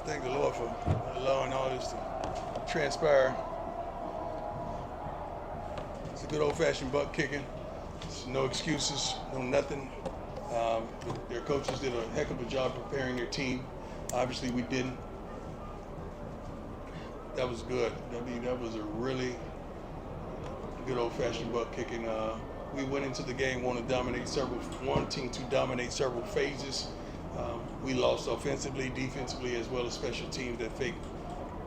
Thank the Lord for allowing all this to transpire. It's a good old-fashioned butt kicking. It's no excuses, no nothing. Their coaches did a heck of a job preparing their team. Obviously, we didn't. That was good. I mean, that was a really good old-fashioned butt kicking. We went into the game wanting to dominate several phases. We lost offensively, defensively, as well as special teams. That fake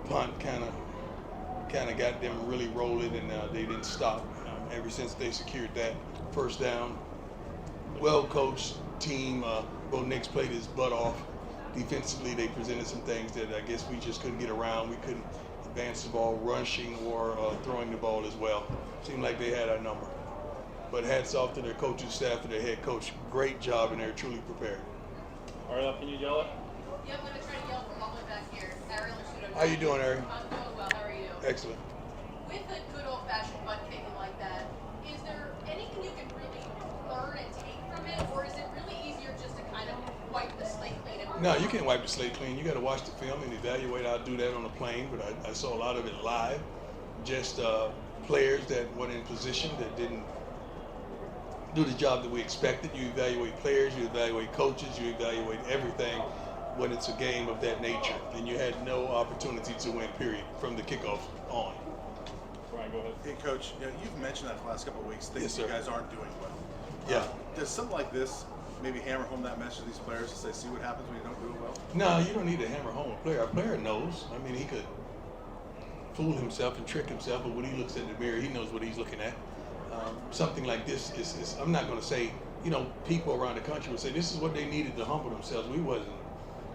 punt kind of got them really rolling, and they didn't stop. Ever since they secured that first down, well-coached team. Bo Nix played his butt off. Defensively, they presented some things that I guess we just couldn't get around. We couldn't advance the ball, rushing or throwing the ball as well. Seemed like they had our number. But hats off to their coaching staff, to their head coach. Great job, and they're truly prepared. Ariel, can you yell it? Yeah, I'm going to try to yell from all the way back here. Ariel Shudo. How you doing, Ariel? I'm doing well. How are you? Excellent. With a good old-fashioned butt kicking like that, is there anything you can really learn and take from it, or is it really easier just to kind of wipe the slate clean? No, you can't wipe the slate clean. You got to watch the film and evaluate. I'll do that on the plane, but I saw a lot of it live. Just players that weren't in position, that didn't do the job that we expected. You evaluate players, you evaluate coaches, you evaluate everything when it's a game of that nature. And you had no opportunity to win, period, from the kickoff on. Ryan, go ahead. Hey, Coach, you've mentioned that the last couple of weeks, things Yes, you sir. guys aren't doing well. Yeah. Does something like this maybe hammer home that message to these players to say, see what happens when you don't do it well? No, you don't need to hammer home a player. A player knows. I mean, he could fool himself and trick himself, but when he looks in the mirror, he knows what he's looking at. Something like this is I'm not going to say, people around the country would say this is what they needed to humble themselves. We wasn't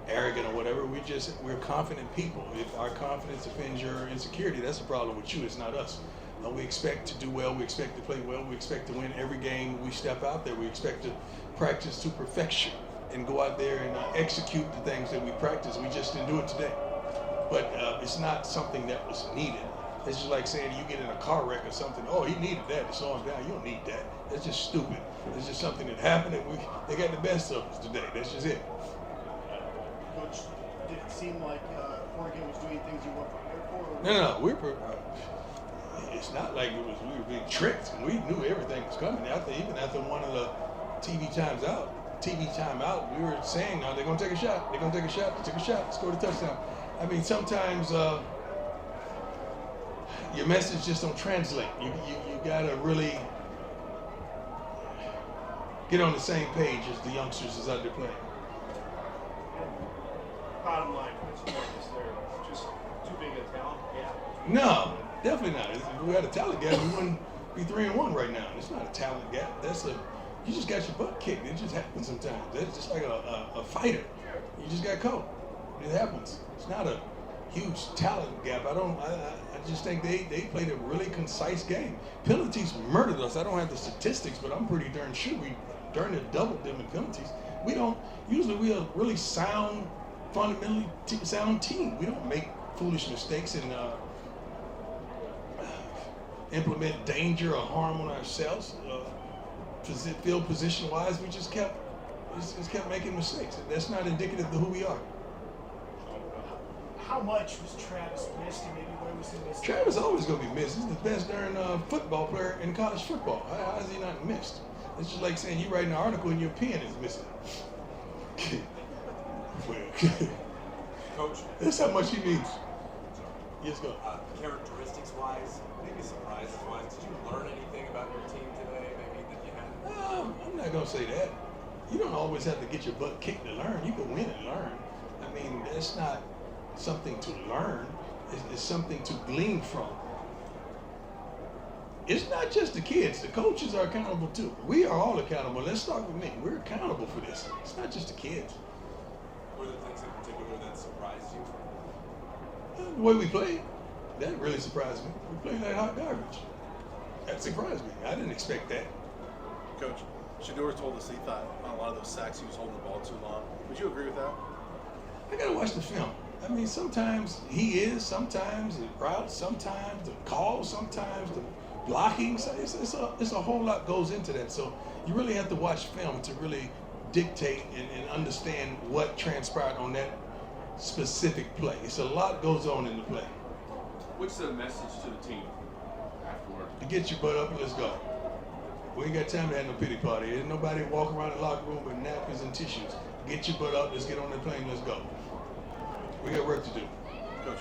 arrogant or whatever. We're confident people. If our confidence offends your insecurity, that's a problem with you. It's not us. We expect to do well. We expect to play well. We expect to win every game we step out there. We expect to practice to perfection and go out there and execute the things that we practice. We just didn't do it today. But it's not something that was needed. It's just like saying you get in a car wreck or something. Oh, he needed that to slow him down. You don't need that. That's just stupid. It's just something that happened, and they got the best of us today. That's just it. Coach, did it seem like Oregon was doing things you weren't prepared for? No. It's not like we were being tricked. We knew everything was coming. Even after one of the TV timeout, we were saying, "No, they're gonna take a shot. They're gonna take a shot. Take a shot. Score the touchdown." I mean, sometimes your message just don't translate. You gotta really get on the same page as the youngsters is out there playing. Bottom line, is there just too big a talent gap? No, definitely not. If we had a talent gap, we wouldn't be 3-1 right now. It's not a talent gap. You just got your butt kicked. It just happens sometimes. That's just like a fighter. You just got caught. It happens. It's not a huge talent gap. I just think they played a really concise game. Penalties murdered us. I don't have the statistics, but I'm pretty darn sure we darn near doubled them in penalties. We're a really sound, fundamentally sound team. We don't make foolish mistakes and implement danger or harm on ourselves. Field position wise, we just kept making mistakes. That's not indicative of who we are. How much was Travis missed and maybe where was he missed? Travis always gonna be missed. He's the best darn football player in college football. How is he not missed? It's just like saying you write an article and your pen is missing. Coach, That's how much he means. Yes, go. characteristics-wise, maybe surprises-wise, did you learn anything about your team today, maybe that you hadn't? I'm not gonna say that. You don't always have to get your butt kicked to learn. You can win and learn. I mean, that's not something to learn. It's something to glean from. It's not just the kids. The coaches are accountable too. We are all accountable. Let's start with me. We're accountable for this. It's not just the kids. Were there things in particular that surprised you? The way we played, that really surprised me. We played like hot garbage. That surprised me. I didn't expect that. Coach, Shador told us he thought on a lot of those sacks he was holding the ball too long. Would you agree with that? I gotta watch the film. I mean, sometimes he is, sometimes the route, sometimes the call, sometimes the blocking. So it's a whole lot goes into that. So you really have to watch film to really dictate and understand what transpired on that specific play. It's a lot goes on in the play. What's the message to the team afterward? To get your butt up and let's go. We ain't got time to have no pity party. There's nobody walking around the locker room with napkins and tissues. Get your butt up, let's get on the plane, let's go. We got work to do. Coach,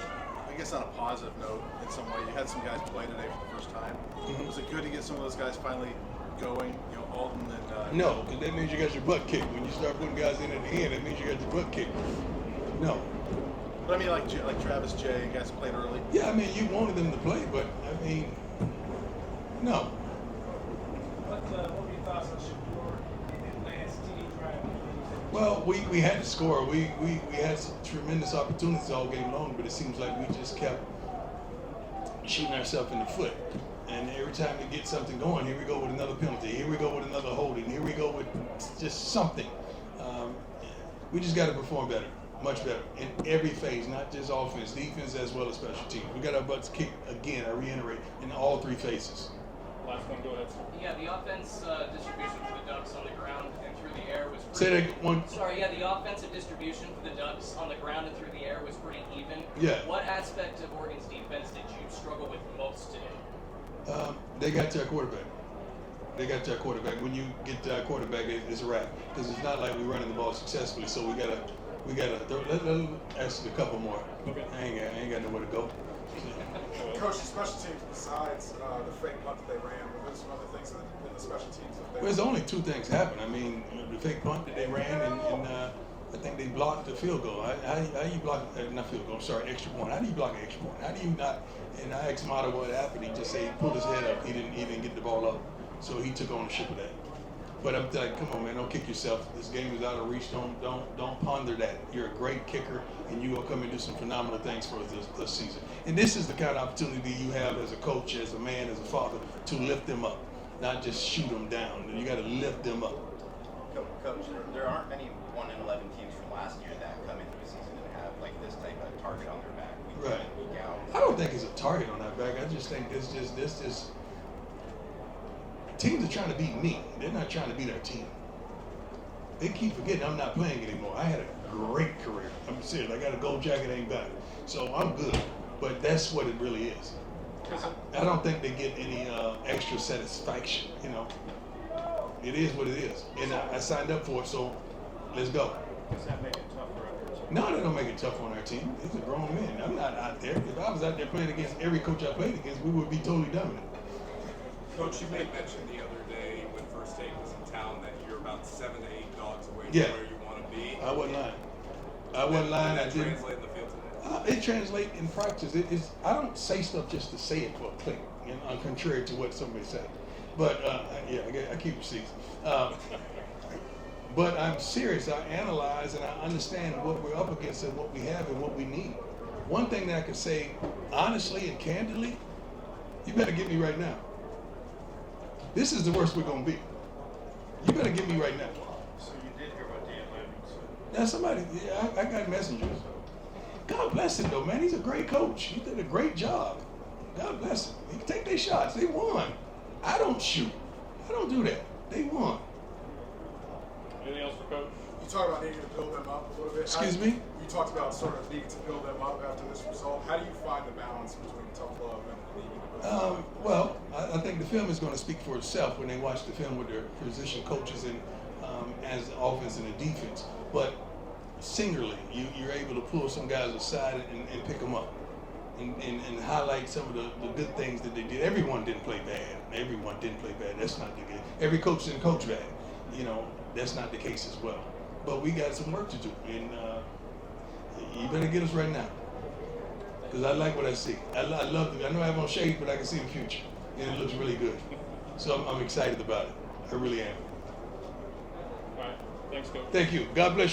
I guess on a positive note, in some way, you had some guys play today for the first time. Mhm. Was it good to get some of those guys finally going? You know, Alton and No, because that means you got your butt kicked. When you start putting guys in at the end, that means you got your butt kicked. No. But I mean, like Travis Jay and guys who played early. Yeah, I mean, you wanted them to play, but I mean, no. What were your thoughts on Shakur and Lance TD drive? Well, we had to score. We had some tremendous opportunities all game long, but it seems like we just kept shooting ourselves in the foot. And every time we get something going, here we go with another penalty. Here we go with another holding. Here we go with just something. We just got to perform better, much better, in every phase, not just offense, defense, as well as special teams. We got our butts kicked again, I reiterate, in all three phases. Last one, go ahead, sir. Yeah, the offense distribution for the Ducks on the ground and through the air was Say pretty... that one. Sorry, yeah, the offensive distribution for the Ducks on the ground and through the air was pretty even. Yeah. What aspect of Oregon's defense did you struggle with most today? They got to our quarterback. They got to our quarterback. When you get to our quarterback, it's a wrap. Because it's not like we're running the ball successfully. So we gotta. Let ask a couple more. Okay. I ain't got nowhere to go. Coach, the special teams, besides the fake punt that they ran, were there some other things in the special teams that they Well, there's only two things happen. I mean, the fake punt that they ran, and I think they blocked the field goal. How you block, not field goal, sorry, extra point. How do you block an extra point? How do you not? And I asked Mata what happened. He just said he pulled his head up. He didn't get the ball up, so he took ownership of that. But I'm like, come on, man, don't kick yourself. This game is out of reach. Don't ponder that. You're a great kicker, and you will come and do some phenomenal things for us this season. And this is the kind of opportunity you have as a coach, as a man, as a father, to lift them up, not just shoot them down. You got to lift them up. Coach, there aren't many 1-11 teams from last year that come into the season and have like this type of target on their back week Right. in, week out. I don't think it's a target on our back. I just think this teams are trying to beat me. They're not trying to beat our team. They keep forgetting I'm not playing anymore. I had a great career. I'm serious. I got a gold jacket, ain't got it. So I'm good. But that's what it really is. I don't think they get any extra satisfaction, you know. It is what it is. And I signed up for it, so let's go. Does that make it tough for others? No, they don't make it tough on our team. These are grown men. I'm not out there. If I was out there playing against every coach I played against, we would be totally dominant. Coach, you made mention the other day when First Take was in town that you're about 7 to 8 dogs away from Yeah. where you want to be. I wasn't lying. I wasn't lying. I Did that didn't. translate in the field today? It translates in practice. I don't say stuff just to say it for a click, you know, contrary to what somebody said. But yeah, I keep receipts. But I'm serious. I analyze and I understand what we're up against and what we have and what we need. One thing that I can say honestly and candidly, you better get me right now. This is the worst we're gonna be. You better get me right now. So you did hear what Dan Levy said. Now somebody, yeah, I got messengers. God bless him though, man. He's a great coach. He did a great job. God bless him. He can take their shots. They won. I don't shoot. I don't do that. They won. Anything else for Coach? You talked about needing to build them up a little bit. Excuse me? You talked about sort of needing to build them up after this result. How do you find the balance between tough love and needing to build them up? Well, I think the film is going to speak for itself when they watch the film with their position coaches and as the offense and the defense. But singularly, you're able to pull some guys aside and pick them up and highlight some of the good things that they did. Everyone didn't play bad. Everyone didn't play bad. That's not the case. Every coach didn't coach bad. You know, that's not the case as well. But we got some work to do, and you better get us right now. Because I like what I see. I love it. I know I have on shades, but I can see the future, and it looks really good. So I'm excited about it. I really am. All right. Thanks, Coach. Thank you. God bless you.